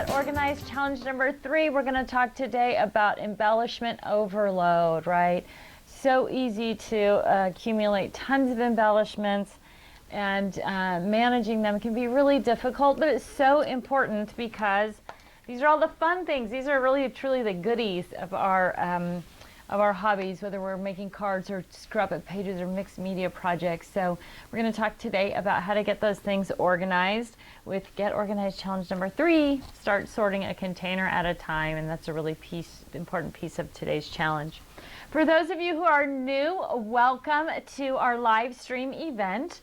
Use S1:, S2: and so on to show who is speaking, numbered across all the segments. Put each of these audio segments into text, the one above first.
S1: Get Organized Challenge number 3. We're going to talk today about embellishment overload, right? So easy to accumulate tons of embellishments, and managing them can be really difficult, but it's so important because these are all the fun things. These are really truly the goodies of our hobbies, whether we're making cards or scrapbook pages or mixed media projects. So we're going to talk today about how to get those things organized with Get Organized Challenge number 3. Start sorting a container at a time, and that's a really important piece of today's challenge. For those of you who are new, welcome to our live stream event.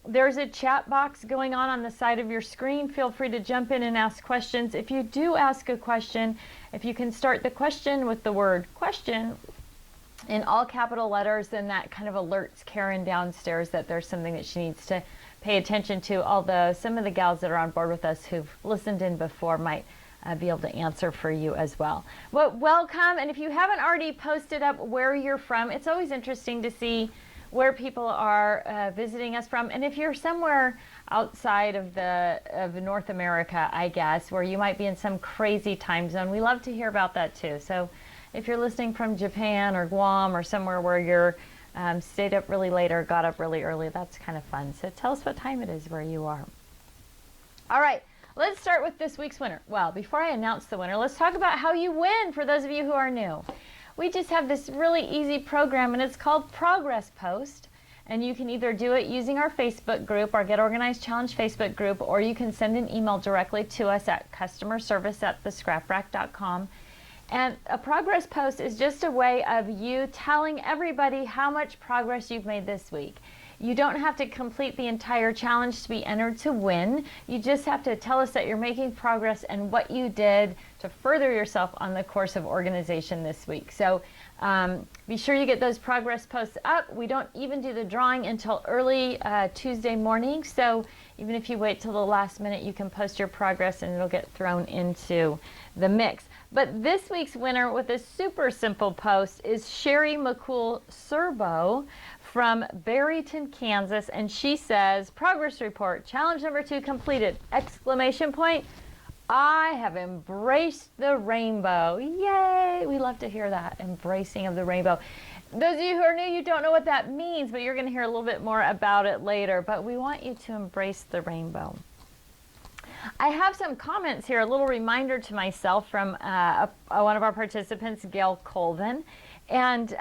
S1: There's a chat box going on the side of your screen. Feel free to jump in and ask questions. If you do ask a question, if you can start the question with the word question in all capital letters, then that kind of alerts Karen downstairs that there's something that she needs to pay attention to, although some of the gals that are on board with us who've listened in before might be able to answer for you as well. Well, welcome, and if you haven't already posted up where you're from, it's always interesting to see where people are visiting us from. And if you're somewhere outside of North America, I guess, where you might be in some crazy time zone, we love to hear about that too. So if you're listening from Japan or Guam or somewhere where you're stayed up really late or got up really early, that's kind of fun. So tell us what time it is where you are. All right, let's start with this week's winner. Well, before I announce the winner, let's talk about how you win for those of you who are new. We just have this really easy program, and it's called Progress Post. And you can either do it using our Facebook group, our Get Organized Challenge Facebook group, or you can send an email directly to us at customerservice@thescraprack.com. And a progress post is just a way of you telling everybody how much progress you've made this week. You don't have to complete the entire challenge to be entered to win. You just have to tell us that you're making progress and what you did to further yourself on the course of organization this week. So be sure you get those progress posts up. We don't even do the drawing until early Tuesday morning. So even if you wait till the last minute, you can post your progress and it'll get thrown into the mix. But this week's winner with a super simple post is Sherry McCool-Serbo from Barryton, Kansas, and she says, progress report, challenge number 2 completed, exclamation point. I have embraced the rainbow. Yay! We love to hear that, embracing of the rainbow. Those of you who are new, you don't know what that means, but you're going to hear a little bit more about it later, but we want you to embrace the rainbow. I have some comments here, a little reminder to myself from one of our participants, Gail Colvin. And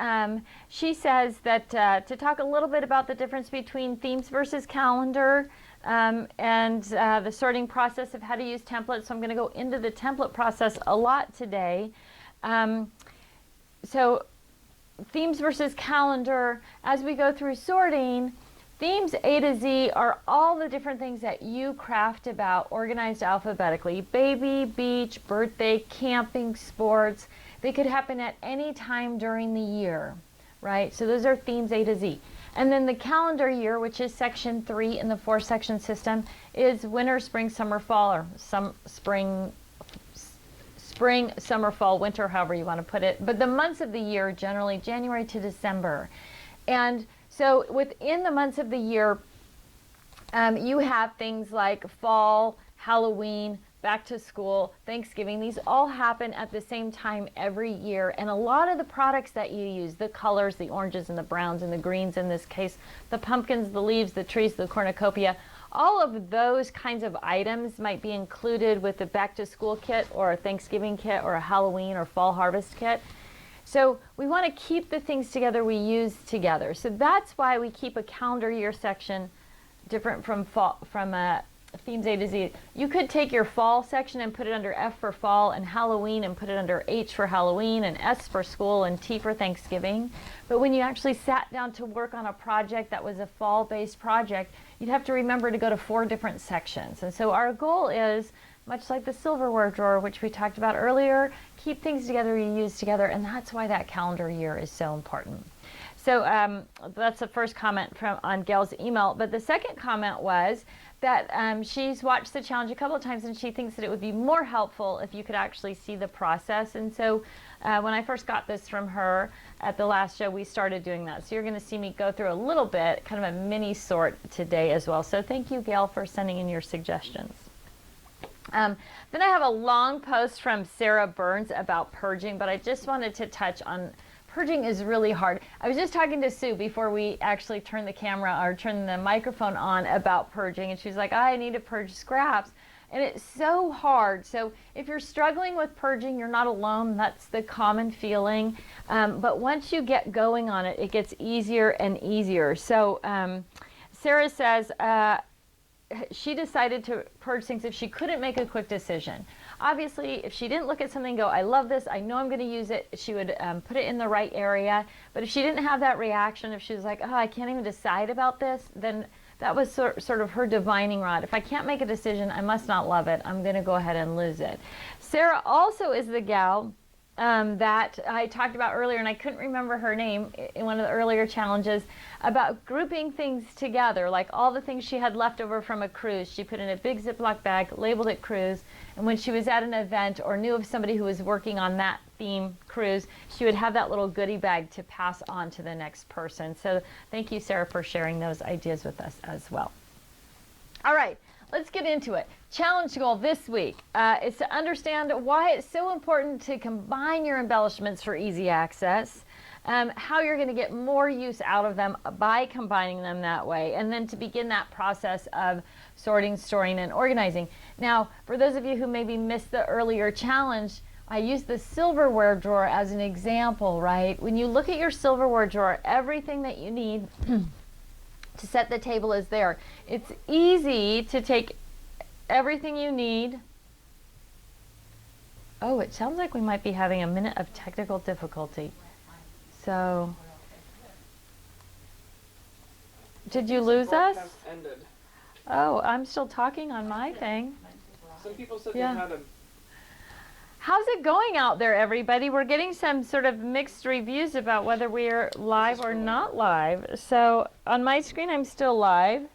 S1: she says that to talk a little bit about the difference between themes versus calendar and the sorting process of how to use templates. So I'm going to go into the template process a lot today. So themes versus calendar, as we go through sorting, themes A to Z are all the different things that you craft about organized alphabetically. Baby, beach, birthday, camping, sports. They could happen at any time during the year, right? So those are themes A to Z. And then the calendar year, which is section 3 in the 4-section system, is winter, spring, summer, fall, or spring, summer, fall, winter, however you want to put it. But the months of the year, generally January to December. And so within the months of the year, you have things like fall, Halloween, back to school, Thanksgiving. These all happen at the same time every year. And a lot of the products that you use, the colors, the oranges and the browns and the greens in this case, the pumpkins, the leaves, the trees, the cornucopia, all of those kinds of items might be included with the back to school kit or a Thanksgiving kit or a Halloween or fall harvest kit. So we want to keep the things together we use together. So that's why we keep a calendar year section different from themes A to Z. You could take your fall section and put it under F for fall and Halloween and put it under H for Halloween and S for school and T for Thanksgiving. But when you actually sat down to work on a project that was a fall-based project, you'd have to remember to go to 4 different sections. And so our goal is, much like the silverware drawer, which we talked about earlier, keep things together you use together, and that's why that calendar year is so important. So that's the first comment on Gail's email. But the second comment was that she's watched the challenge a couple of times and she thinks that it would be more helpful if you could actually see the process. And so when I first got this from her at the last show, we started doing that. So you're going to see me go through a little bit, kind of a mini sort today as well. So thank you, Gail, for sending in your suggestions. Then I have a long post from Sarah Burns about purging, but I just wanted to touch on purging is really hard. I was just talking to Sue before we actually turned the camera or turned the microphone on about purging, and she was like, I need to purge scraps. And it's so hard. So if you're struggling with purging, you're not alone. That's the common feeling. But once you get going on it, it gets easier and easier. So Sarah says, she decided to purge things if she couldn't make a quick decision. Obviously, if she didn't look at something and go, I love this, I know I'm going to use it, she would put it in the right area. But if she didn't have that reaction, if she was like, oh, I can't even decide about this, then that was sort of her divining rod. If I can't make a decision, I must not love it. I'm going to go ahead and lose it. Sarah also is the gal that I talked about earlier, and I couldn't remember her name in one of the earlier challenges, about grouping things together, like all the things she had left over from a cruise. She put in a big Ziploc bag, labeled it cruise, and when she was at an event or knew of somebody who was working on that theme cruise, she would have that little goodie bag to pass on to the next person. So thank you, Sarah, for sharing those ideas with us as well. All right. Let's get into it. Challenge goal this week is to understand why it's so important to combine your embellishments for easy access, how you're going to get more use out of them by combining them that way, and then to begin that process of sorting, storing, and organizing. Now, for those of you who maybe missed the earlier challenge, I used the silverware drawer as an example, right? When you look at your silverware drawer, everything that you need to set the table is there. It's easy to take everything you need. Oh, it sounds like we might be having a minute of technical difficulty. So, did you lose us?
S2: Ended.
S1: Oh, I'm still talking on my thing.
S2: Some people said
S1: Yeah.
S2: they had a...
S1: How's it going out there, everybody? We're getting some sort of mixed reviews about whether we're live or not live. So on my screen, I'm still live.
S2: It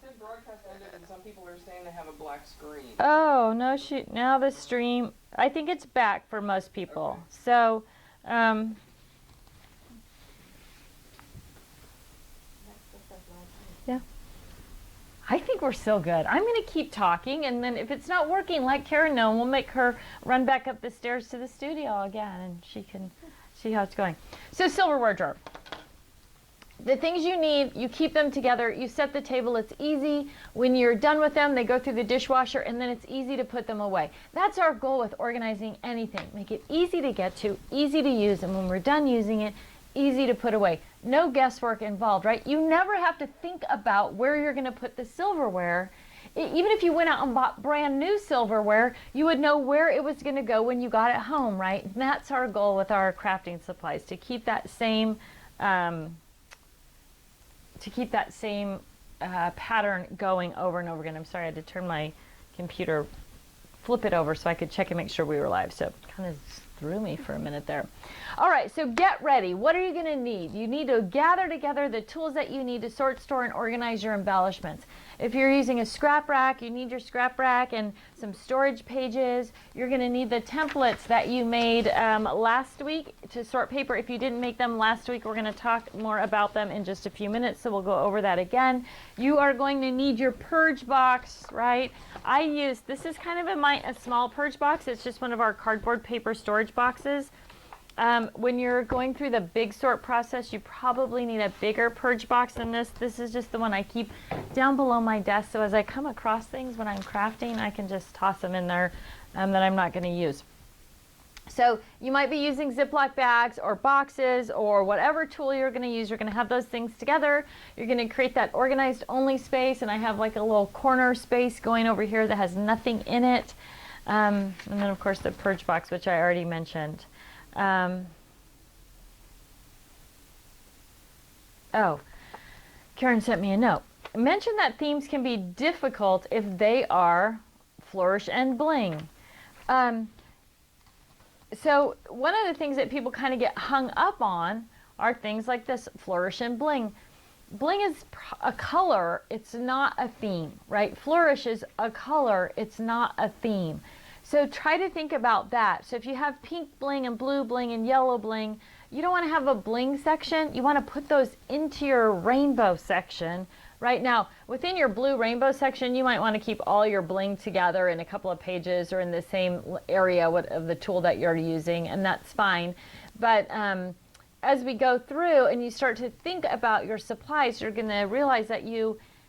S2: said broadcast ended, and some people are saying they have a black screen.
S1: Oh, no, now the stream, I think it's back for most people. Okay. So, yeah. I think we're still good. I'm going to keep talking, and then if it's not working, let Karen know, and we'll make her run back up the stairs to the studio again, and she can see how it's going. So silverware drawer. The things you need, you keep them together, you set the table, it's easy. When you're done with them, they go through the dishwasher, and then it's easy to put them away. That's our goal with organizing anything. Make it easy to get to, easy to use, and when we're done using it, easy to put away. No guesswork involved, right? You never have to think about where you're going to put the silverware. Even if you went out and bought brand new silverware, you would know where it was going to go when you got it home, right? And that's our goal with our crafting supplies, to keep that same pattern going over and over again. I'm sorry, I had to turn my computer, flip it over so I could check and make sure we were live. So it kind of threw me for a minute there. All right, so get ready. What are you going to need? You need to gather together the tools that you need to sort, store, and organize your embellishments. If you're using a scrap rack, you need your scrap rack and some storage pages. You're going to need the templates that you made last week to sort paper. If you didn't make them last week, we're going to talk more about them in just a few minutes, so we'll go over that again. You are going to need your purge box, right? This is kind of a small purge box. It's just one of our cardboard paper storage boxes. When you're going through the big sort process, you probably need a bigger purge box than this. This is just the one I keep down below my desk, so as I come across things when I'm crafting, I can just toss them in there that I'm not going to use. So you might be using Ziploc bags or boxes or whatever tool you're going to use. You're going to have those things together. You're going to create that organized only space, and I have like a little corner space going over here that has nothing in it. And then of course the purge box, which I already mentioned. Oh, Karen sent me a note. Mention that themes can be difficult if they are flourish and bling. So one of the things that people kind of get hung up on are things like this, flourish and bling. Bling is a color, it's not a theme, right? Flourish is a color, it's not a theme. So try to think about that. So if you have pink bling and blue bling and yellow bling, you don't want to have a bling section. You want to put those into your rainbow section Right now, within your blue rainbow section, you might want to keep all your bling together in a couple of pages or in the same area of the tool that you're using, and that's fine. But as we go through and you start to think about your supplies, you're going to realize that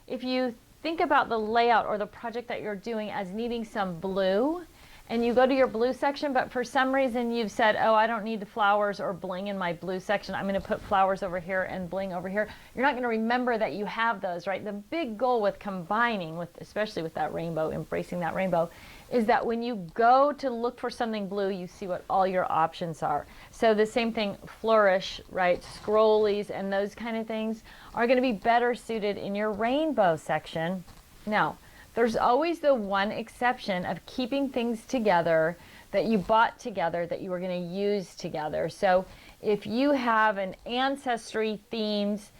S1: if you think about the layout or the project that you're doing as needing some blue, and you go to your blue section, but for some reason you've said, oh, I don't need the flowers or bling in my blue section. I'm going to put flowers over here and bling over here. You're not going to remember that you have those, right? The big goal with combining, especially with that rainbow, embracing that rainbow, is that when you go to look for something blue, you see what all your options are. So the same thing, flourish, right? Scrollies and those kind of things are going to be better suited in your rainbow section. Now, there's always the one exception of keeping things together that you bought together that you were going to use together. So if you have an ancestry themes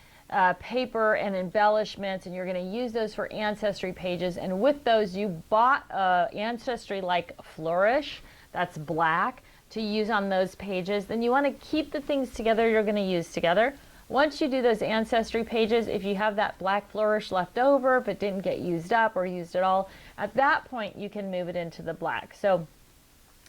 S1: paper and embellishments and you're going to use those for ancestry pages, and with those you bought ancestry like flourish, that's black, to use on those pages, then you want to keep the things together you're going to use together. Once you do those ancestry pages, if you have that black flourish left over but didn't get used up or used at all, at that point you can move it into the black. So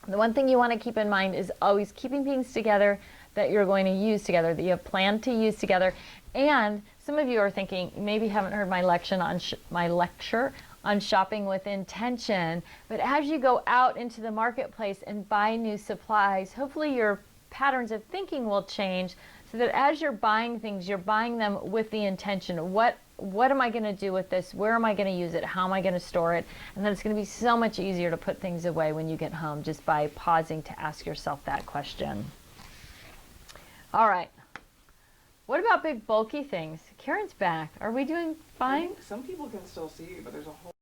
S1: the one thing you want to keep in mind is always keeping things together that you're going to use together, that you have planned to use together. And some of you are thinking, maybe haven't heard my lecture on shopping with intention, but as you go out into the marketplace and buy new supplies, hopefully your patterns of thinking will change, so that as you're buying things, you're buying them with the intention. What am I going to do with this? Where am I going to use it? How am I going to store it? And then it's going to be so much easier to put things away when you get home, just by pausing to ask yourself that question. All right. What about big bulky things? Karen's back. Are we doing fine?
S2: I think some people can still see you, but there's a whole...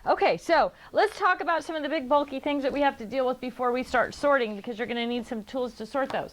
S1: Okay, so let's talk about some of the big bulky things that we have to deal with before we start sorting, because you're going to need some tools to sort those.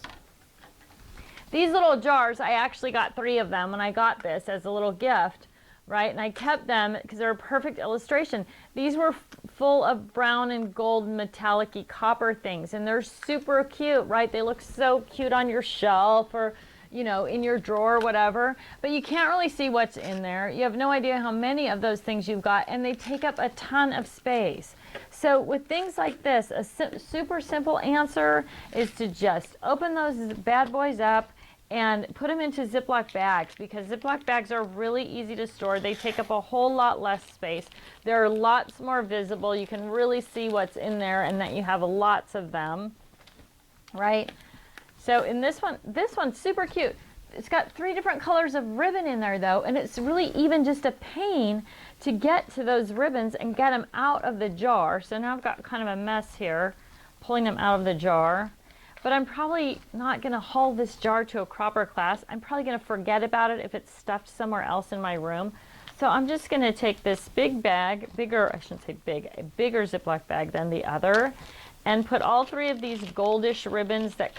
S1: These little jars, I actually got 3 of them when I got this as a little gift, right? And I kept them because they're a perfect illustration. These were full of brown and gold metallic-y copper things, and they're super cute, right? They look so cute on your shelf or, you know, in your drawer or whatever, but you can't really see what's in there. You have no idea how many of those things you've got, and they take up a ton of space. So with things like this, a super simple answer is to just open those bad boys up and put them into Ziploc bags, because Ziploc bags are really easy to store. They take up a whole lot less space. They're lots more visible. You can really see what's in there and that you have lots of them, right? So in this one's super cute. It's got 3 different colors of ribbon in there though, and it's really even just a pain to get to those ribbons and get them out of the jar. So now I've got kind of a mess here, pulling them out of the jar. But I'm probably not going to haul this jar to a cropper class. I'm probably going to forget about it if it's stuffed somewhere else in my room. So I'm just going to take this big bag, bigger, I shouldn't say big, a bigger Ziploc bag than the other, and put all 3 of these goldish ribbons that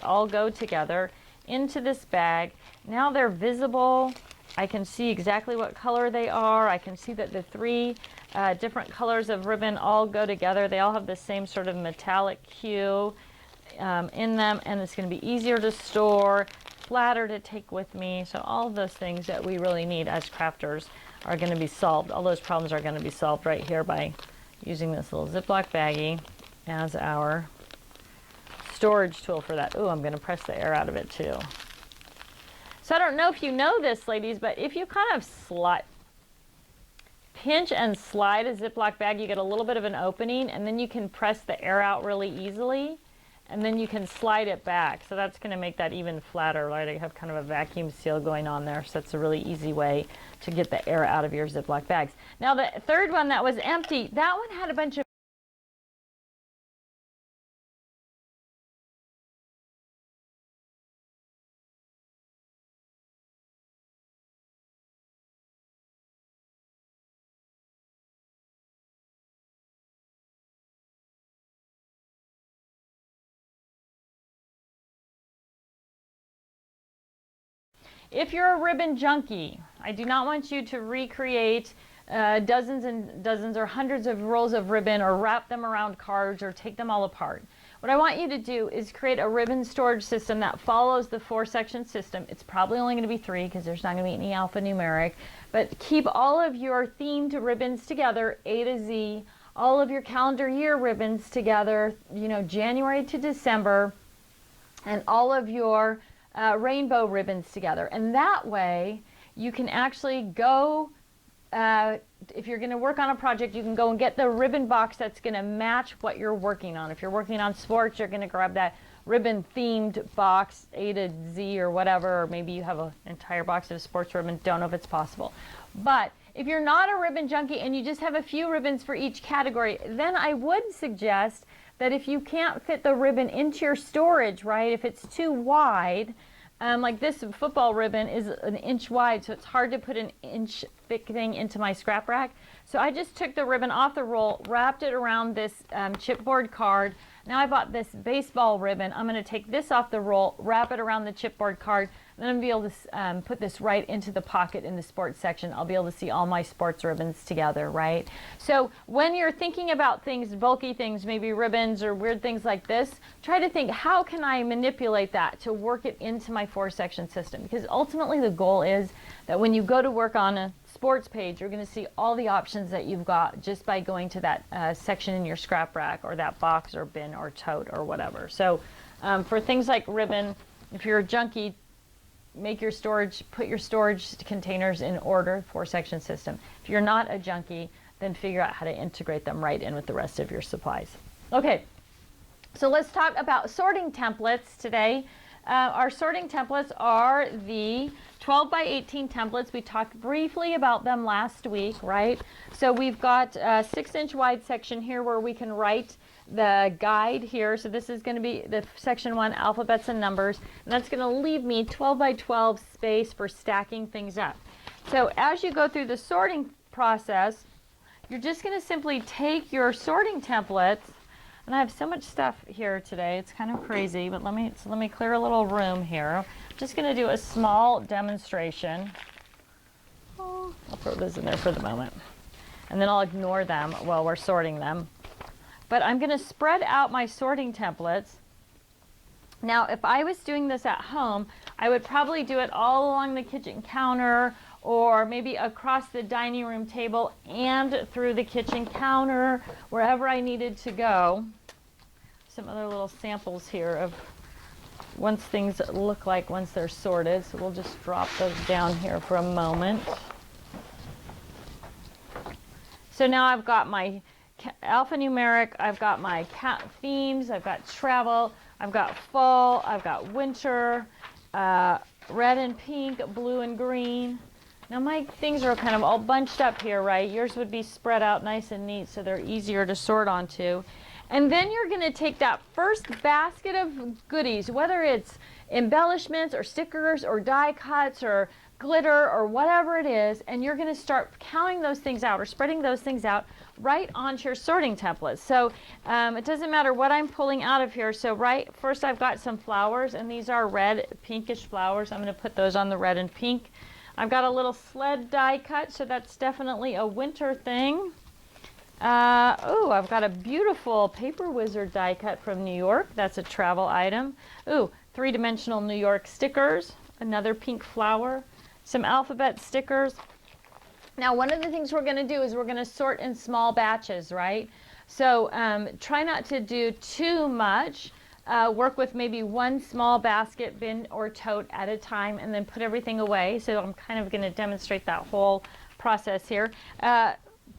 S1: all go together into this bag. Now they're visible. I can see exactly what color they are. I can see that the 3 different colors of ribbon all go together. They all have the same sort of metallic hue in them, and it's going to be easier to store, flatter to take with me. So all of those things that we really need as crafters are going to be solved. All those problems are going to be solved right here by using this little Ziploc baggie as our storage tool for that. Ooh, I'm going to press the air out of it too. So I don't know if you know this, ladies, but if you kind of pinch and slide a Ziploc bag, you get a little bit of an opening, and then you can press the air out really easily, and then you can slide it back. So that's going to make that even flatter, right? I have kind of a vacuum seal going on there, so that's a really easy way to get the air out of your Ziploc bags. Now the third one that was empty, that one had a bunch of If you're a ribbon junkie, I do not want you to recreate dozens and dozens or hundreds of rolls of ribbon or wrap them around cards or take them all apart. what I want you to do is create a ribbon storage system that follows the 4-section system. It's probably only going to be 3 because there's not going to be any alphanumeric, but keep all of your themed ribbons together, A to Z, all of your calendar year ribbons together, you know, January to December, and all of your rainbow ribbons together. And that way you can actually go, if you're going to work on a project, you can go and get the ribbon box that's going to match what you're working on. If you're working on sports, you're going to grab that ribbon themed box, A to Z or whatever, or maybe you have an entire box of sports ribbon. Don't know if it's possible. But if you're not a ribbon junkie and you just have a few ribbons for each category, then I would suggest that if you can't fit the ribbon into your storage, right, if it's too wide, like this football ribbon is an inch wide, so it's hard to put an inch thick thing into my scrap rack. So I just took the ribbon off the roll, wrapped it around this chipboard card. Now I bought this baseball ribbon. I'm going to take this off the roll, wrap it around the chipboard card, and then I'm going to be able to put this right into the pocket in the sports section. I'll be able to see all my sports ribbons together, right? So when you're thinking about things, bulky things, maybe ribbons or weird things like this, try to think, how can I manipulate that to work it into my 4-section system? Because ultimately the goal is that when you go to work on a sports page, you're going to see all the options that you've got just by going to that section in your scrap rack or that box or bin or tote or whatever. So for things like ribbon, if you're a junkie, make your storage, put your storage containers in order, 4-section system. If you're not a junkie, then figure out how to integrate them right in with the rest of your supplies. Okay, so let's talk about sorting templates today. Our sorting templates are the 12 by 18 templates. We talked briefly about them last week, right? So we've got a 6-inch wide section here where we can write the guide here. So this is going to be the section 1, alphabets and numbers. And that's going to leave me 12 by 12 space for stacking things up. So as you go through the sorting process, you're just going to simply take your sorting templates. And I have so much stuff here today, it's kind of crazy, but let me clear a little room here. I'm just going to do a small demonstration. Oh, I'll throw those in there for the moment. And then I'll ignore them while we're sorting them. But I'm going to spread out my sorting templates. Now, if I was doing this at home, I would probably do it all along the kitchen counter or maybe across the dining room table and through the kitchen counter, wherever I needed to go. Some other little samples here of once things look like once they're sorted. So we'll just drop those down here for a moment. So now I've got my alphanumeric, I've got my themes, I've got travel, I've got fall, I've got winter, red and pink, blue and green. Now my things are kind of all bunched up here, right? Yours would be spread out nice and neat so they're easier to sort onto. And then you're going to take that first basket of goodies, whether it's embellishments or stickers or die cuts or glitter or whatever it is, and you're going to start counting those things out or spreading those things out right onto your sorting templates. So it doesn't matter what I'm pulling out of here. So first I've got some flowers, and these are red, pinkish flowers. I'm going to put those on the red and pink. I've got a little sled die cut, so that's definitely a winter thing. Oh, I've got a beautiful Paper Wizard die cut from New York. That's a travel item. Ooh, 3-dimensional New York stickers, another pink flower, some alphabet stickers. Now, one of the things we're going to do is we're going to sort in small batches, right? So try not to do too much. Work with maybe one small basket, bin, or tote at a time, and then put everything away. So I'm kind of going to demonstrate that whole process here.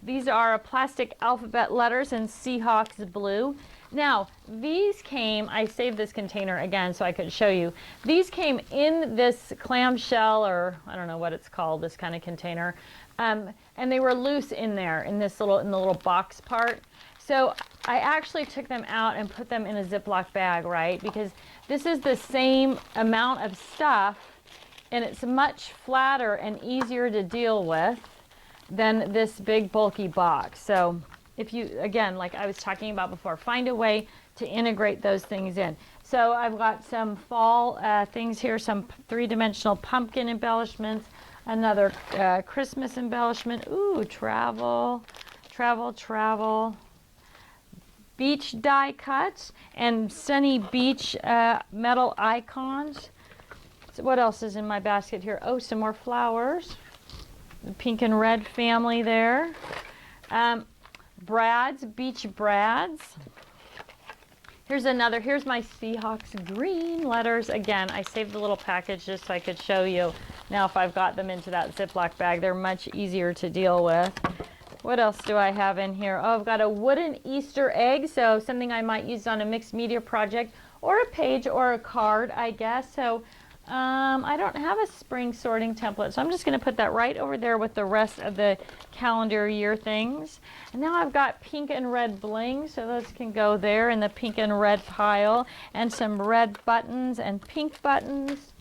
S1: These are plastic alphabet letters in Seahawks blue. Now, these came, I saved this container again so I could show you. These came in this clamshell, or I don't know what it's called, this kind of container. And they were loose in there, in the little box part. So I actually took them out and put them in a Ziploc bag, right? Because this is the same amount of stuff, and it's much flatter and easier to deal with than this big bulky box. So if you, again, like I was talking about before, find a way to integrate those things in. So I've got some fall things here, some 3-dimensional pumpkin embellishments, another Christmas embellishment. Ooh, travel, travel, travel. beach die cuts and sunny beach metal icons. So what else is in my basket here? Oh, some more flowers. The pink and red family there. Brads, beach brads. Here's another, here's my Seahawks green letters. Again, I saved the little package just so I could show you. Now if I've got them into that Ziploc bag, they're much easier to deal with. What else do I have in here? Oh, I've got a wooden Easter egg, so something I might use on a mixed media project, or a page or a card, I guess. So I don't have a spring sorting template, so I'm just going to put that right over there with the rest of the calendar year things. And now I've got pink and red bling, so those can go there in the pink and red pile, and some red buttons and pink buttons.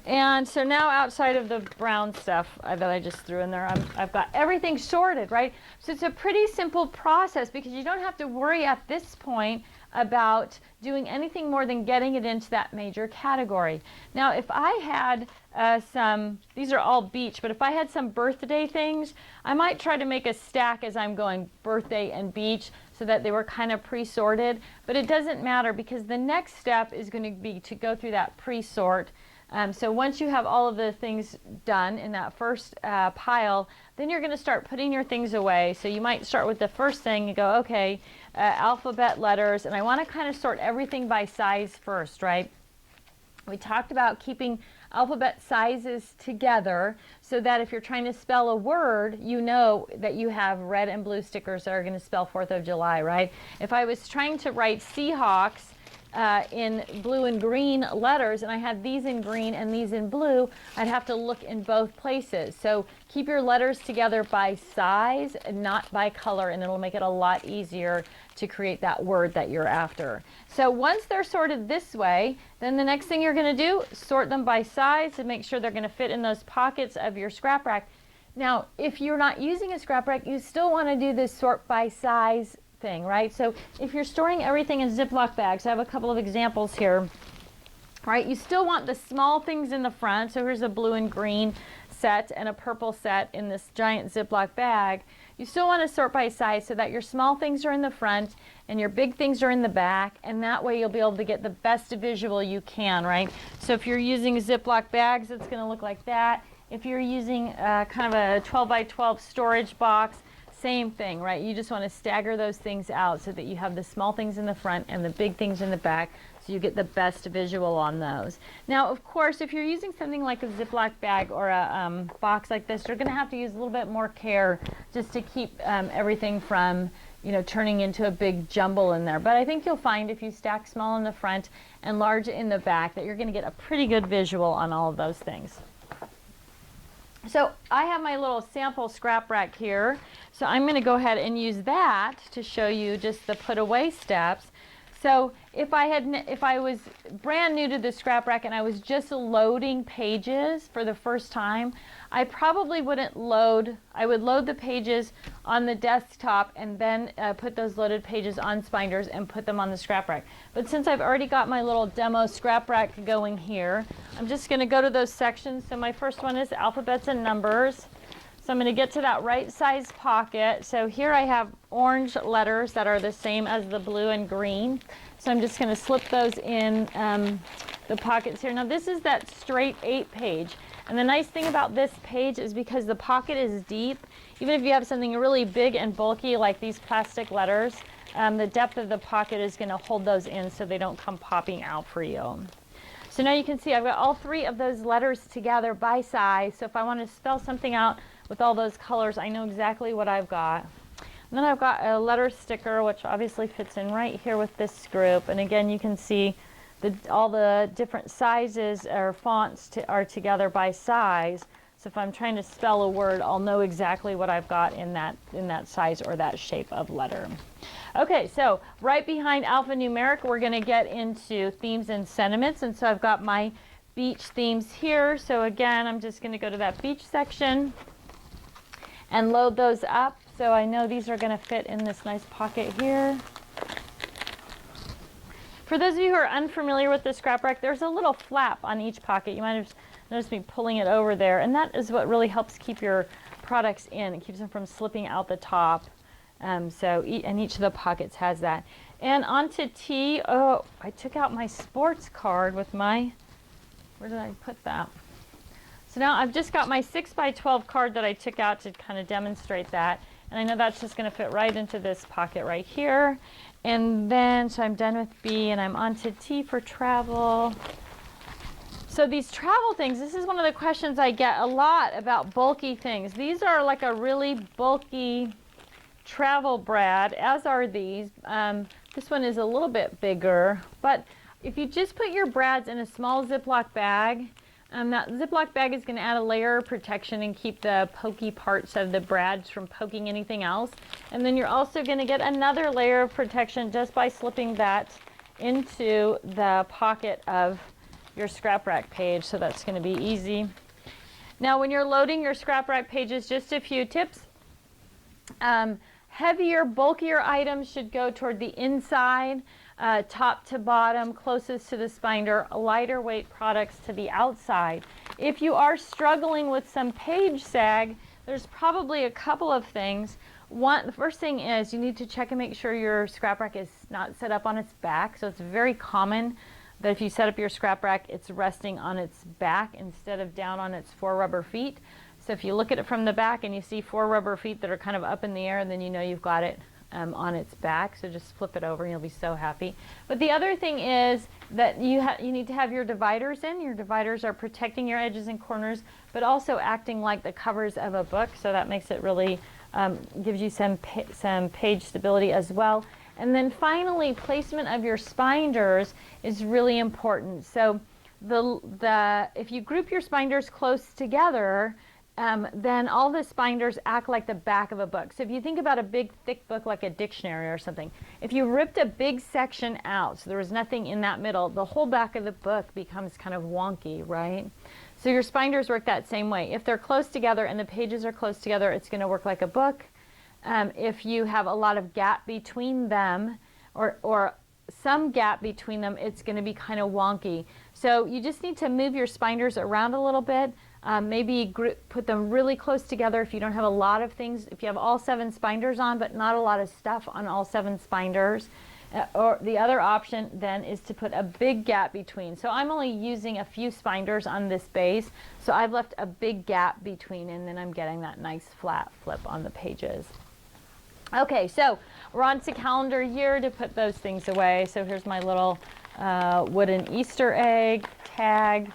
S1: And so now outside of the brown stuff that I just threw in there, I've got everything sorted, right? So it's a pretty simple process because you don't have to worry at this point about doing anything more than getting it into that major category. Now, if I had these are all beach, but if I had some birthday things, I might try to make a stack as I'm going birthday and beach so that they were kind of pre-sorted, but it doesn't matter because the next step is going to be to go through that pre-sort. So once you have all of the things done in that first pile, then you're going to start putting your things away. So you might start with the first thing and go, okay, alphabet letters, and I want to kind of sort everything by size first, right? We talked about keeping alphabet sizes together so that if you're trying to spell a word, you know that you have red and blue stickers that are going to spell 4th of July, right? If I was trying to write Seahawks, in blue and green letters, and I had these in green and these in blue, I'd have to look in both places. So keep your letters together by size and not by color, and it'll make it a lot easier to create that word that you're after. So once they're sorted this way, then the next thing you're going to do, sort them by size to make sure they're going to fit in those pockets of your scrap rack. Now, if you're not using a scrap rack, you still want to do this sort by size thing, right? So if you're storing everything in Ziploc bags, I have a couple of examples here, right? You still want the small things in the front. So here's a blue and green set and a purple set in this giant Ziploc bag. You still want to sort by size so that your small things are in the front and your big things are in the back, and that way you'll be able to get the best visual you can, right? So if you're using Ziploc bags, it's going to look like that. If you're using kind of a 12 by 12 storage box, same thing, right? You just want to stagger those things out so that you have the small things in the front and the big things in the back, so you get the best visual on those. Now, of course, if you're using something like a Ziploc bag or a box like this, you're going to have to use a little bit more care just to keep everything from, you know, turning into a big jumble in there. But I think you'll find if you stack small in the front and large in the back that you're going to get a pretty good visual on all of those things. So I have my little sample scrap rack here. So I'm going to go ahead and use that to show you just the put away steps. So if I was brand new to the scrap rack and I was just loading pages for the first time, I probably wouldn't load. I would load the pages on the desktop and then put those loaded pages on spinders and put them on the scrap rack. But since I've already got my little demo scrap rack going here, I'm just going to go to those sections. So my first one is alphabets and numbers. So I'm going to get to that right size pocket. So here I have orange letters that are the same as the blue and green. So I'm just going to slip those in the pockets here. Now this is that straight 8 page. And the nice thing about this page is because the pocket is deep, even if you have something really big and bulky like these plastic letters, the depth of the pocket is going to hold those in so they don't come popping out for you. So now you can see I've got all 3 of those letters together by size. So if I want to spell something out with all those colors, I know exactly what I've got. And then I've got a letter sticker, which obviously fits in right here with this group. And again, you can see all the different sizes or fonts are together by size. So if I'm trying to spell a word, I'll know exactly what I've got in that size or that shape of letter. Okay, so right behind alphanumeric, we're going to get into themes and sentiments. And so I've got my beach themes here. So again, I'm just going to go to that beach section and load those up. So I know these are going to fit in this nice pocket here. For those of you who are unfamiliar with the scrap rack, there's a little flap on each pocket. You might have noticed me pulling it over there, and that is what really helps keep your products in. It keeps them from slipping out the top. And each of the pockets has that. And onto T, oh, I took out my sports card with my, where did I put that? So now I've just got my 6x12 card that I took out to kind of demonstrate that. And I know that's just going to fit right into this pocket right here. And then, so I'm done with B, and I'm on to T for travel. So these travel things, this is one of the questions I get a lot about bulky things. These are like a really bulky travel brad, as are these. This one is a little bit bigger, but if you just put your brads in a small Ziploc bag, that Ziploc bag is going to add a layer of protection and keep the pokey parts of the brads from poking anything else. And then you're also going to get another layer of protection just by slipping that into the pocket of your scrap rack page. So that's going to be easy. Now when you're loading your scrap rack pages, just a few tips. Heavier, bulkier items should go toward the inside. Top to bottom, closest to the binder, lighter weight products to the outside. If you are struggling with some page sag, there's probably a couple of things. The first thing is you need to check and make sure your scrap rack is not set up on its back. So it's very common that if you set up your scrap rack, it's resting on its back instead of down on its 4 rubber feet. So if you look at it from the back and you see 4 rubber feet that are kind of up in the air, then you know you've got it on its back. So just flip it over and you'll be so happy. But the other thing is that you need to have your dividers in. Your dividers are protecting your edges and corners, but also acting like the covers of a book. So that makes it really, gives you some page stability as well. And then finally, placement of your spinders is really important. So if you group your spinders close together, then all the spinders act like the back of a book. So if you think about a big thick book like a dictionary or something, if you ripped a big section out, so there was nothing in that middle, the whole back of the book becomes kind of wonky, right? So your spinders work that same way. If they're close together and the pages are close together, it's going to work like a book. If you have a lot of gap between them or some gap between them, it's going to be kind of wonky. So you just need to move your spinders around a little bit. Maybe put them really close together if you don't have a lot of things. If you have all 7 spinders on, but not a lot of stuff on all 7 spinders. Or the other option then is to put a big gap between. So I'm only using a few spinders on this base. So I've left a big gap between, and then I'm getting that nice flat flip on the pages. Okay, so we're on to calendar year to put those things away. So here's my little wooden Easter egg, tag,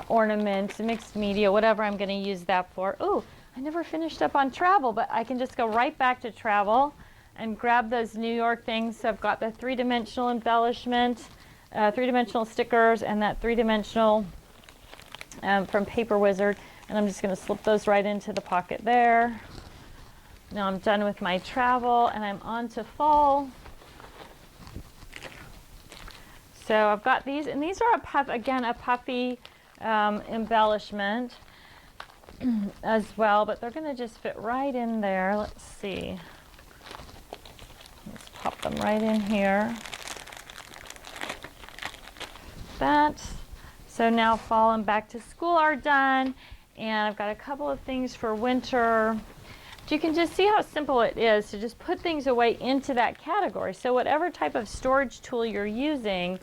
S1: ornament, mixed media, whatever I'm going to use that for. Oh, I never finished up on travel, but I can just go right back to travel and grab those New York things. So I've got the 3-dimensional embellishment, 3-dimensional stickers, and that 3-dimensional from Paper Wizard. And I'm just going to slip those right into the pocket there. Now I'm done with my travel and I'm on to fall. So I've got these, and these are a puffy embellishment as well, but they're going to just fit right in there. Let's see. Let's pop them right in here. That. So now fall and back to school are done, and I've got a couple of things for winter. But you can just see how simple it is to just put things away into that category. So whatever type of storage tool you're using,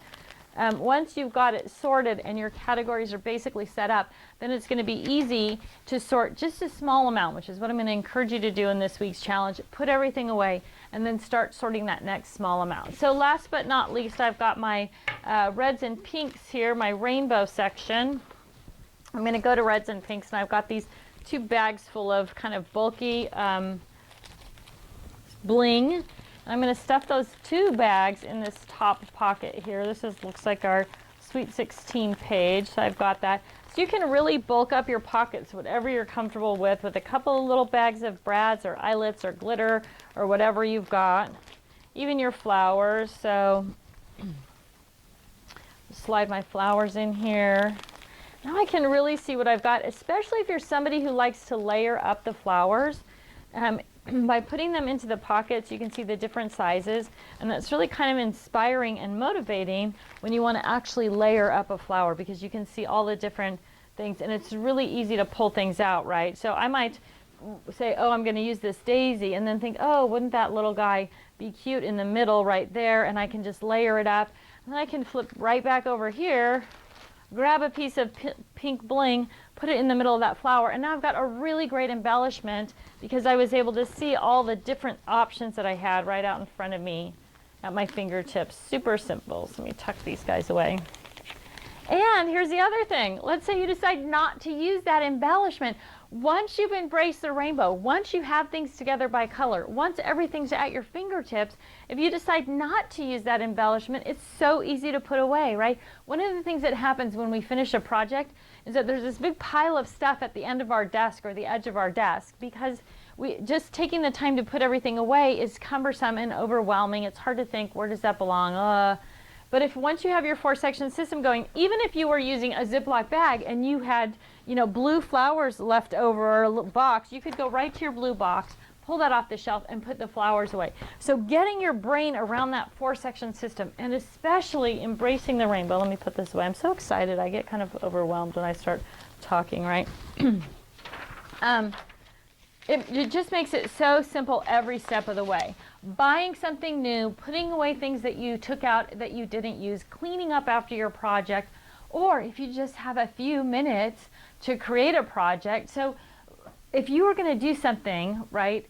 S1: once you've got it sorted and your categories are basically set up, then it's going to be easy to sort just a small amount, which is what I'm going to encourage you to do in this week's challenge. Put everything away and then start sorting that next small amount. So last but not least, I've got my reds and pinks here, my rainbow section. I'm going to go to reds and pinks, and I've got these 2 bags full of kind of bulky bling. I'm going to stuff those 2 bags in this top pocket here. This looks like our Sweet 16 page, so I've got that. So you can really bulk up your pockets, whatever you're comfortable with a couple of little bags of brads or eyelets or glitter or whatever you've got. Even your flowers, so slide my flowers in here. Now I can really see what I've got, especially if you're somebody who likes to layer up the flowers. By putting them into the pockets, you can see the different sizes, and that's really kind of inspiring and motivating when you want to actually layer up a flower, because you can see all the different things, and it's really easy to pull things out, right? So I might say, oh, I'm going to use this daisy, and then think, oh, wouldn't that little guy be cute in the middle right there, and I can just layer it up. And then I can flip right back over here, grab a piece of pink bling, put it in the middle of that flower, and now I've got a really great embellishment because I was able to see all the different options that I had right out in front of me at my fingertips. Super simple. So let me tuck these guys away. And here's the other thing. Let's say you decide not to use that embellishment. Once you've embraced the rainbow, once you have things together by color, once everything's at your fingertips, if you decide not to use that embellishment, it's so easy to put away, right? One of the things that happens when we finish a project is that there's this big pile of stuff at the end of our desk or the edge of our desk because just taking the time to put everything away is cumbersome and overwhelming. It's hard to think, where does that belong? But if once you have your 4-section system going, even if you were using a Ziploc bag and you had, blue flowers left over or a little box, you could go right to your blue box, pull that off the shelf, and put the flowers away. So getting your brain around that 4-section system, and especially embracing the rainbow. Let me put this away. I'm so excited. I get kind of overwhelmed when I start talking, right? It just makes it so simple every step of the way. Buying something new, putting away things that you took out that you didn't use, cleaning up after your project, or if you just have a few minutes to create a project. So if you were going to do something, right,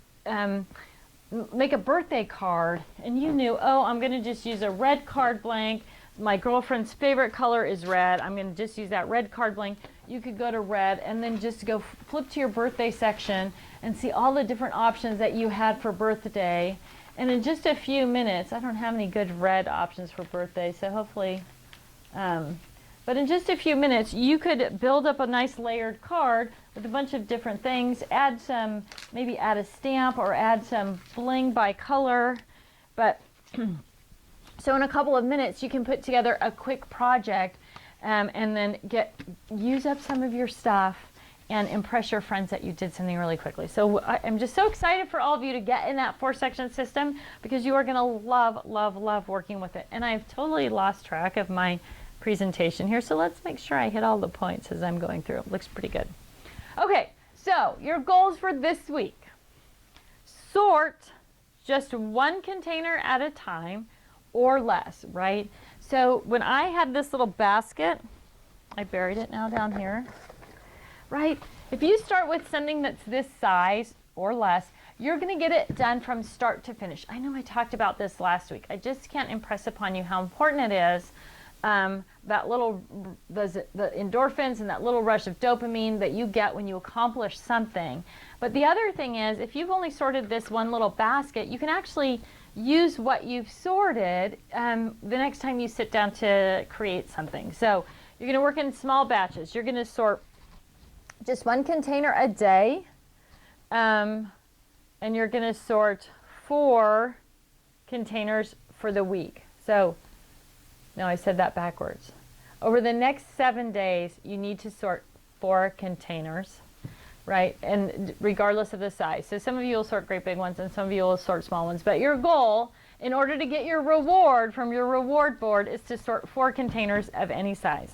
S1: make a birthday card, and you knew, oh, I'm going to just use a red card blank. My girlfriend's favorite color is red. I'm going to just use that red card blank. You could go to red and then just go flip to your birthday section and see all the different options that you had for birthday. And in just a few minutes, I don't have any good red options for birthday, so hopefully, but in just a few minutes, you could build up a nice layered card with a bunch of different things, maybe add a stamp or add some bling by color. But so in a couple of minutes, you can put together a quick project and then use up some of your stuff and impress your friends that you did something really quickly. So I'm just so excited for all of you to get in that 4-section system because you are going to love, love, love working with it. And I've totally lost track of my presentation here, so let's make sure I hit all the points as I'm going through. It looks pretty good. Okay, so your goals for this week. Sort just one container at a time or less, right? So when I had this little basket, I buried it now down here. Right? If you start with something that's this size or less, you're going to get it done from start to finish. I know I talked about this last week. I just can't impress upon you how important it is, the endorphins and that little rush of dopamine that you get when you accomplish something. But the other thing is, if you've only sorted this one little basket, you can actually use what you've sorted the next time you sit down to create something. So you're going to work in small batches. You're going to sort just one container a day, and you're going to sort 4 containers for the week. So, no, I said that backwards. Over the next 7 days, you need to sort 4 containers, right? And regardless of the size. So some of you will sort great big ones, and some of you will sort small ones. But your goal, in order to get your reward from your reward board, is to sort 4 containers of any size.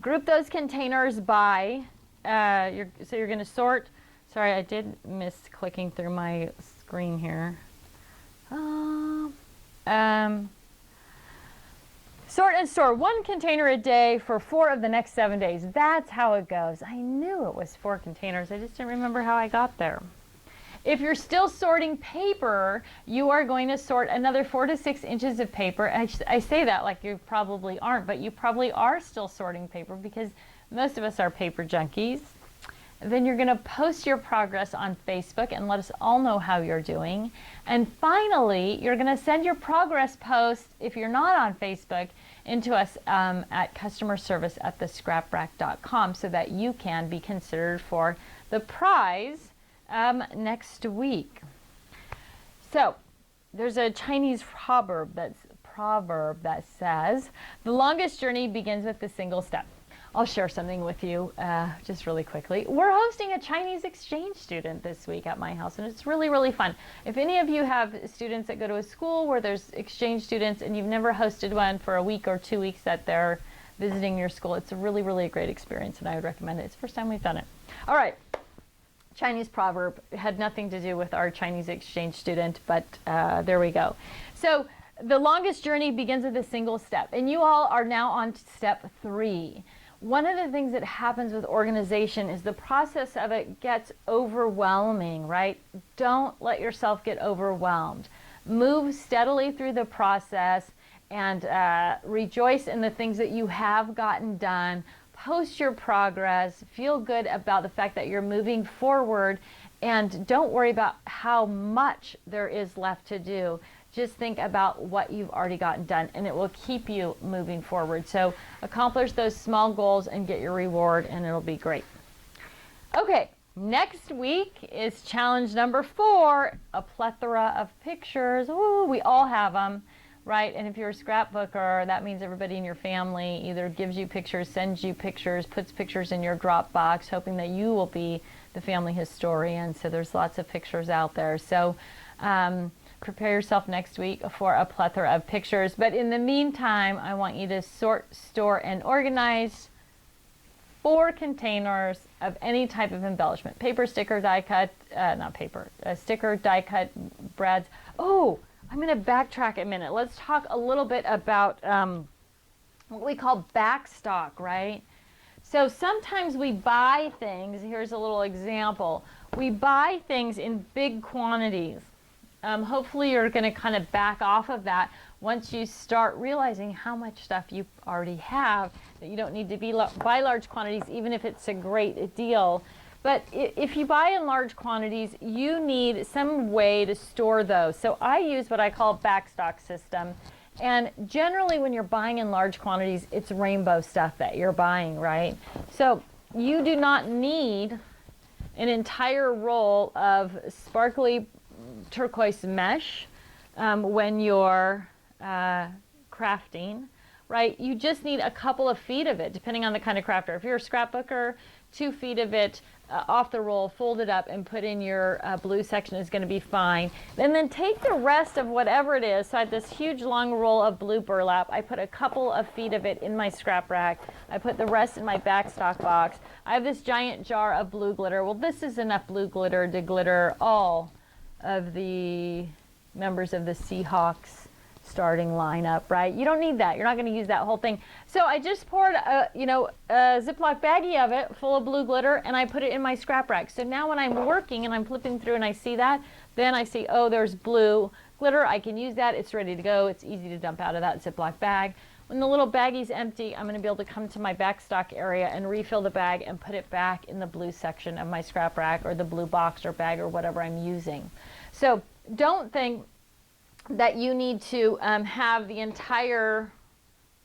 S1: Group those containers by, so you're going to sort, sorry, I did miss clicking through my screen here. Sort and store 1 container a day for 4 of the next 7 days. That's how it goes. I knew it was 4 containers. I just didn't remember how I got there. If you're still sorting paper, you are going to sort another 4 to 6 inches of paper. I say that like you probably aren't, but you probably are still sorting paper because most of us are paper junkies. Then you're going to post your progress on Facebook and let us all know how you're doing. And finally, you're going to send your progress post, if you're not on Facebook, into us at customerservice@thescraprack.com so that you can be considered for the prize next week. So there's a Chinese proverb that says, the longest journey begins with a single step. I'll share something with you just really quickly. We're hosting a Chinese exchange student this week at my house, and it's really, really fun. If any of you have students that go to a school where there's exchange students and you've never hosted one for a week or 2 weeks that they're visiting your school, it's a really, really great experience, and I would recommend it. It's the first time we've done it. All right. Chinese proverb. It had nothing to do with our Chinese exchange student, but there we go. So the longest journey begins with a single step, and you all are now on step 3. One of the things that happens with organization is the process of it gets overwhelming, right? Don't let yourself get overwhelmed. Move steadily through the process and rejoice in the things that you have gotten done. Post your progress. Feel good about the fact that you're moving forward, and don't worry about how much there is left to do. Just think about what you've already gotten done, and it will keep you moving forward. So accomplish those small goals and get your reward, and it'll be great. Okay, next week is challenge number 4, a plethora of pictures. Ooh, we all have them, right? And if you're a scrapbooker, that means everybody in your family either gives you pictures, sends you pictures, puts pictures in your Dropbox, hoping that you will be the family historian. So there's lots of pictures out there. So prepare yourself next week for a plethora of pictures. But in the meantime, I want you to sort, store, and organize 4 containers of any type of embellishment. Paper, sticker, die cut, not paper, sticker, die cut, brads. Oh, I'm going to backtrack a minute. Let's talk a little bit about what we call backstock, right? So sometimes we buy things. Here's a little example. We buy things in big quantities. Hopefully you're going to kind of back off of that once you start realizing how much stuff you already have, that you don't need to buy large quantities, even if it's a great deal. But if you buy in large quantities, you need some way to store those. So I use what I call a backstock system. And generally when you're buying in large quantities, it's rainbow stuff that you're buying, right? So you do not need an entire roll of sparkly turquoise mesh when you're crafting, right? You just need a couple of feet of it, depending on the kind of crafter. If you're a scrapbooker, 2 feet of it off the roll, fold it up, and put in your blue section is going to be fine. And then take the rest of whatever it is. So I have this huge long roll of blue burlap. I put a couple of feet of it in my scrap rack. I put the rest in my backstock box. I have this giant jar of blue glitter. Well, this is enough blue glitter to glitter all of the members of the Seahawks starting lineup, right? You don't need that. You're not going to use that whole thing. So I just poured a Ziploc baggie of it full of blue glitter, and I put it in my scrap rack. So now when I'm working and I'm flipping through and I see that, then I see, oh, there's blue glitter. I can use that. It's ready to go. It's easy to dump out of that Ziploc bag. When the little baggie's empty, I'm going to be able to come to my backstock area and refill the bag and put it back in the blue section of my scrap rack, or the blue box or bag or whatever I'm using. So don't think that you need to have the entire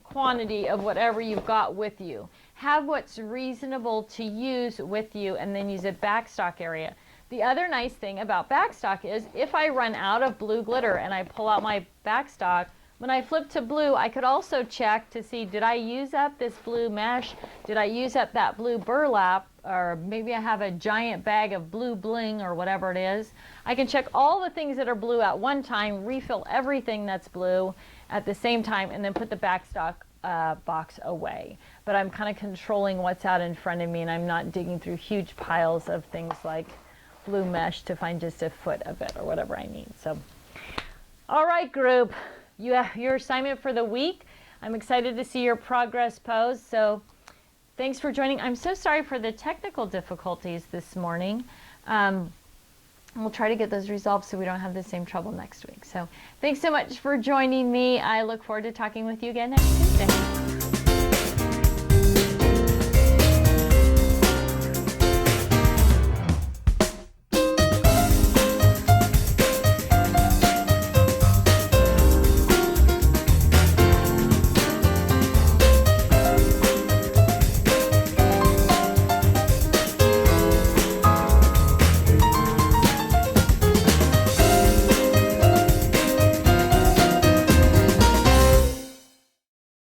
S1: quantity of whatever you've got with you. Have what's reasonable to use with you, and then use a backstock area. The other nice thing about backstock is if I run out of blue glitter and I pull out my backstock, when I flip to blue, I could also check to see, did I use up this blue mesh? Did I use up that blue burlap? Or maybe I have a giant bag of blue bling or whatever it is. I can check all the things that are blue at one time, refill everything that's blue at the same time, and then put the backstock box away. But I'm kind of controlling what's out in front of me, and I'm not digging through huge piles of things like blue mesh to find just a foot of it or whatever I need. So, all right, group. You have your assignment for the week. I'm excited to see your progress post. So thanks for joining. I'm so sorry for the technical difficulties this morning. We'll try to get those resolved so we don't have the same trouble next week. So thanks so much for joining me. I look forward to talking with you again next Tuesday.